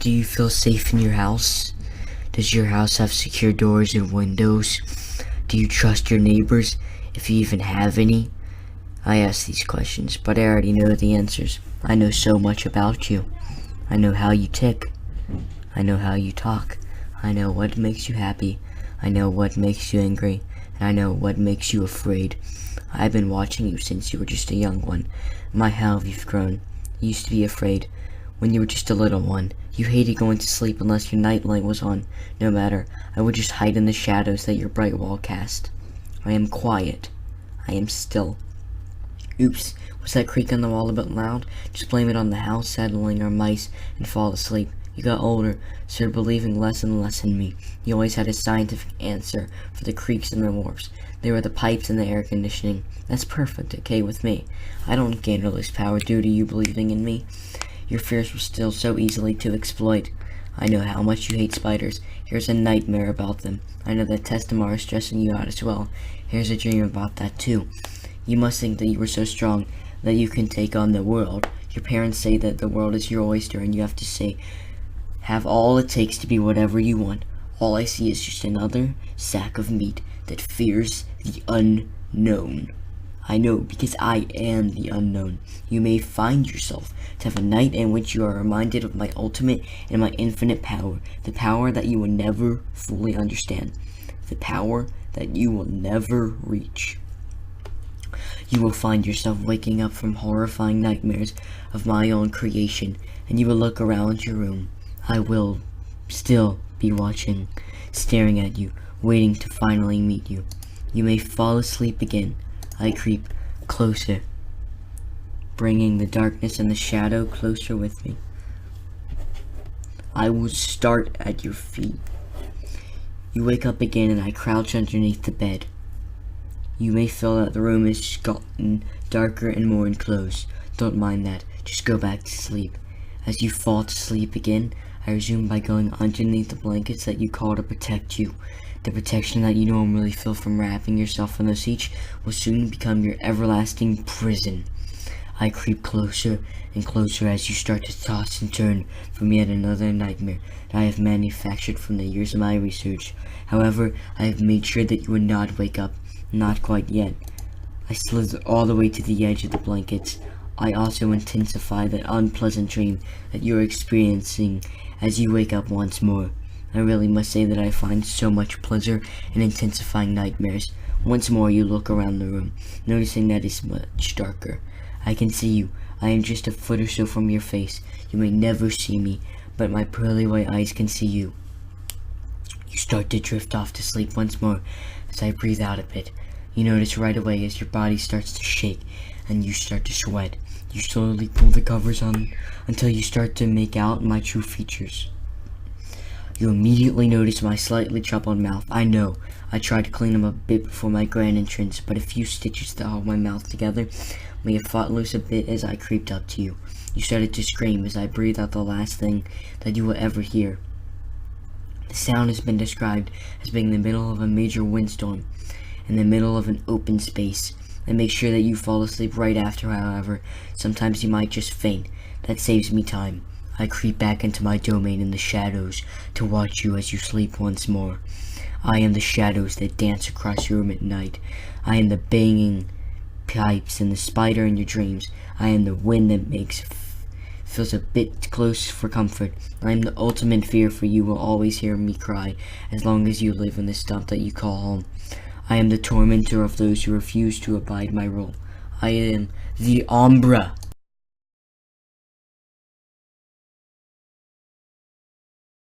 Do you feel safe in your house? Does your house have secure doors and windows? Do you trust your neighbors, if you even have any? I ask these questions, but I already know the answers. I know so much about you. I know how you tick. I know how you talk. I know what makes you happy. I know what makes you angry. And I know what makes you afraid. I've been watching you since you were just a young one. My, how you've grown. You used to be afraid when you were just a little one. You hated going to sleep unless your nightlight was on. No matter, I would just hide in the shadows that your bright wall cast. I am quiet. I am still. Oops, was that creak on the wall a bit loud? Just blame it on the house settling or mice and fall asleep. You got older, started believing less and less in me. You always had a scientific answer for the creaks and the warps. They were the pipes and the air conditioning. That's perfect, okay with me. I don't gain or lose power due to you believing in me. Your fears were still so easily to exploit. I know how much you hate spiders. Here's a nightmare about them. I know that test tomorrow is stressing you out as well. Here's a dream about that too. You must think that you were so strong that you can take on the world. Your parents say that the world is your oyster and you have to have all it takes to be whatever you want. All I see is just another sack of meat that fears the unknown. I know, because I am the unknown. You may find yourself to have a night in which you are reminded of my ultimate and my infinite power. The power that you will never fully understand. The power that you will never reach. You will find yourself waking up from horrifying nightmares of my own creation, and you will look around your room. I will still be watching, staring at you, waiting to finally meet you. You may fall asleep again. I creep closer, bringing the darkness and the shadow closer with me. I will start at your feet. You wake up again and I crouch underneath the bed. You may feel that the room is gotten darker and more enclosed. Don't mind that, just go back to sleep. As you fall to sleep again, I resume by going underneath the blankets that you call to protect you. The protection that you normally feel from wrapping yourself in those each will soon become your everlasting prison. I creep closer and closer as you start to toss and turn from yet another nightmare that I have manufactured from the years of my research. However, I have made sure that you would not wake up. Not quite yet. I slither all the way to the edge of the blankets. I also intensify that unpleasant dream that you are experiencing as you wake up once more. I really must say that I find so much pleasure in intensifying nightmares. Once more you look around the room, noticing that it's much darker. I can see you. I am just a foot or so from your face. You may never see me, but my pearly white eyes can see you. You start to drift off to sleep once more as I breathe out a bit. You notice right away as your body starts to shake and you start to sweat. You slowly pull the covers on until you start to make out my true features. You immediately notice my slightly troubled mouth. I know. I tried to clean them a bit before my grand entrance, but a few stitches to hold my mouth together may have fought loose a bit as I creeped up to you. You started to scream as I breathed out the last thing that you will ever hear. The sound has been described as being in the middle of a major windstorm, in the middle of an open space. And make sure that you fall asleep right after, however. Sometimes you might just faint. That saves me time. I creep back into my domain in the shadows to watch you as you sleep once more. I am the shadows that dance across your room at night. I am the banging pipes and the spider in your dreams. I am the wind that feels a bit close for comfort. I am the ultimate fear, for you will always hear me cry as long as you live in the stuff that you call home. I am the tormentor of those who refuse to abide my rule. I am the Ombra.